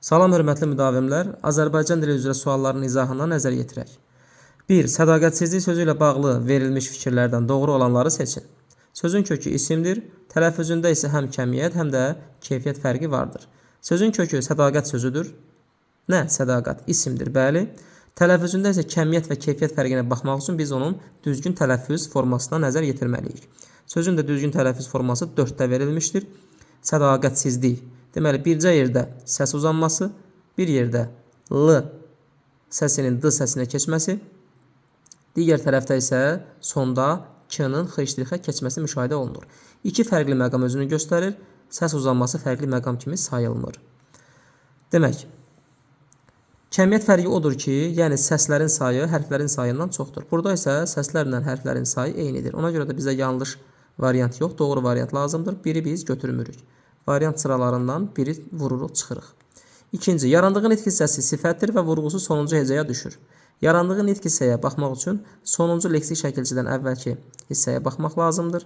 Salam hörmətli müdavimlər, Azərbaycan dili üzrə sualların izahına nəzər yetirək. 1. Sədaqətsizlik sözü ilə bağlı verilmiş fikirlərdən doğru olanları seçin. Sözün kökü isimdir, tələffüzündə isə həm kəmiyyət, həm də keyfiyyət fərqi vardır. Sözün kökü sədaqət sözüdür. Nə? Sədaqət isimdir, bəli. Tələffüzündə isə kəmiyyət və keyfiyyət fərqinə baxmaq üçün biz onun düzgün tələffüz formasına nəzər yetirməliyik. Sözün də düzgün tələffüz forması 4-də verilmişdir. Sədaqətsizlik. Deməli, bircə yerdə səs uzanması, bir yerdə L səsinin D səsinə keçməsi, digər tərəfdə isə sonda K-nın X-ə keçməsi müşahidə olunur. İki fərqli məqam özünü göstərir, səs uzanması fərqli məqam kimi sayılmır. Demək, kəmiyyət fərqi odur ki, yəni səslərin sayı hərflərin sayından çoxdur. Burada isə səslərlə hərflərin sayı eynidir. Ona görə də bizə yanlış variant yox, doğru variant lazımdır. Biri biz götürmürük. Variant sıralarından biri vururuq, çıxırıq. İkinci, yarandığı nitq hissəsi sifətdir və vurğusu sonuncu hecəyə düşür. Yarandığı nitq hissəyə baxmaq üçün sonuncu leksik şəkilçidən əvvəlki hissəyə baxmaq lazımdır.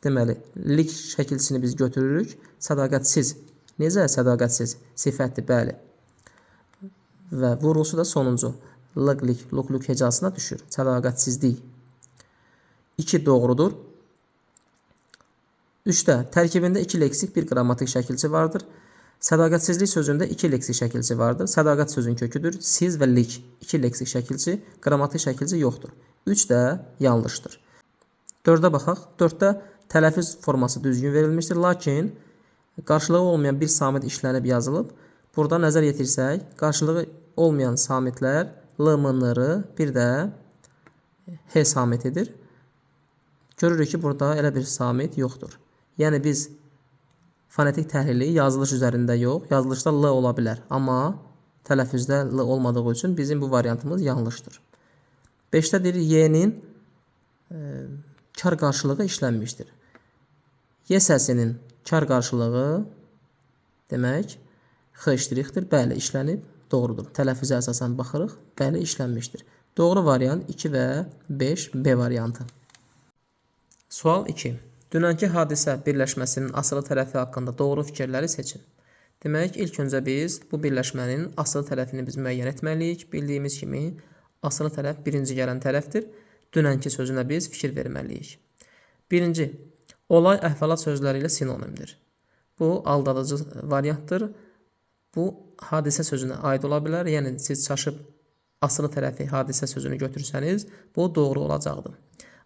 Deməli, lik şəkilçisini biz götürürük. Sədaqətsiz. Necə sədaqətsiz? Sifətdir, bəli. Və vurğusu da sonuncu. Lıqlik, luqluq hecasına düşür. Sədaqətsizlik. 2 doğrudur. 3-də tərkibində 2 leksik, 1 qrammatik şəkilçi vardır. Sədaqətsizlik sözündə 2 leksik şəkilçi vardır. Sədaqət sözün köküdür. Siz və lik 2 leksik şəkilçi, qrammatik şəkilçi yoxdur. 3 də yanlışdır. 4-də baxaq. 4-də tələffüz forması düzgün verilmişdir. Lakin qarşılığı olmayan bir samit işlənib yazılıb. Burada nəzər yetirsək, qarşılığı olmayan samitlər L, M, N, R, bir də H samitidir. Görürük ki, burada elə bir samit yoxdur. Yəni biz fonetik təhlili yazılış üzərində yox, yazılışda L ola bilər. Amma tələffüzdə L olmadığı üçün bizim bu variantımız yanlışdır. 5-də deyir, Y-nin kar qarşılığı işlənmişdir. Y səsinin kar qarşılığı demək X-dir. Bəli, işlənib, doğrudur. Tələffüzə əsasən baxırıq, bəli, işlənmişdir. Doğru variant 2 və 5, B variantı. Sual 2. Dünənki hadisə birləşməsinin asılı tərəfi haqqında doğru fikirləri seçin. Demək, ilk öncə biz bu birləşmənin asılı tərəfini biz müəyyən etməliyik. Bildiyimiz kimi, asılı tərəf birinci gələn tərəfdir. Dünənki sözünə biz fikir verməliyik. Birinci, olay əhvalat sözləri ilə sinonimdir. Bu, aldadıcı variantdır. Bu, hadisə sözünə aid ola bilər. Yəni, siz çaşıb asılı tərəfi hadisə sözünü götürsəniz, bu doğru olacaqdır.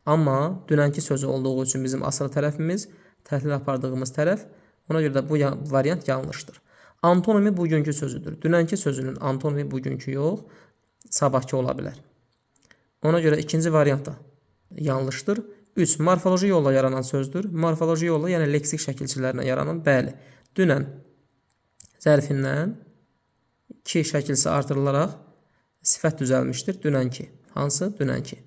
Amma dünənki sözü olduğu üçün bizim asılı tərəfimiz, təhlil apardığımız tərəf, ona görə də bu variant yanlışdır. Antonimi bugünkü sözüdür. Dünənki sözünün antonimi bugünkü yox, sabahki ola bilər. Ona görə ikinci variant da yanlışdır. 3. Morfoloji yolla yaranan sözdür. Morfoloji yolla, yəni leksik şəkilçilərlə yaranan, bəli. Dünən zərfindən 2 şəkilsi artırılaraq sifət düzəlmişdir. Dünənki. Hansı? Dünənki.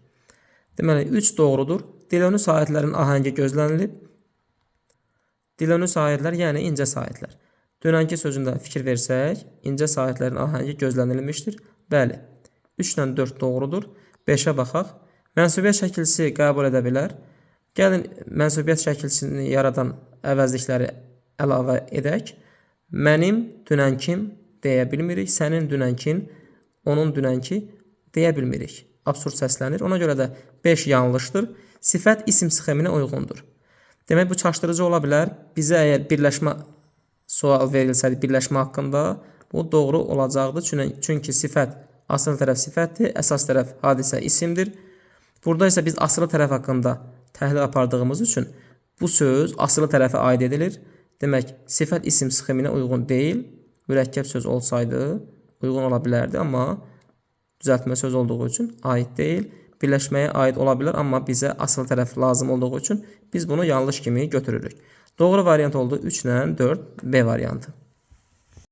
Deməli, 3 doğrudur. Dilönü sahətlərin ahəngi gözlənilib. Dilönü sahətlər, yəni incə sahətlər. Dünənki sözündə fikir versək, incə sahətlərin ahəngi gözlənilmişdir. Bəli, 3 ilə 4 doğrudur. 5-ə baxaq. Mənsubiyyət şəkilçisi qəbul edə bilər. Gəlin, mənsubiyyət şəkilçisini yaradan əvəzlikləri əlavə edək. Mənim dünənkim deyə bilmirik. Sənin dünənkin, onun dünənki deyə bilmirik. Absurd səslənir. Ona görə də 5 yanlışdır. Sifət isim sxeminə uyğundur. Demək, bu çaşdırıcı ola bilər. Bizə əgər birləşmə sual verilsədi birləşmə haqqında, bu doğru olacaqdır. Çünki sifət, asılı tərəf sifətdir, əsas tərəf hadisə isimdir. Burada isə biz asılı tərəf haqqında təhlil apardığımız üçün bu söz asılı tərəfə aid edilir. Demək, sifət isim sxeminə uyğun deyil. Mürəkkəb söz olsaydı uyğun ola bilərdi, amma düzəltmə söz olduğu üçün aid deyil. Birləşməyə aid ola bilər, amma bizə asıl tərəf lazım olduğu üçün biz bunu yanlış kimi götürürük. Doğru variant oldu 3 ilə 4, B variantı.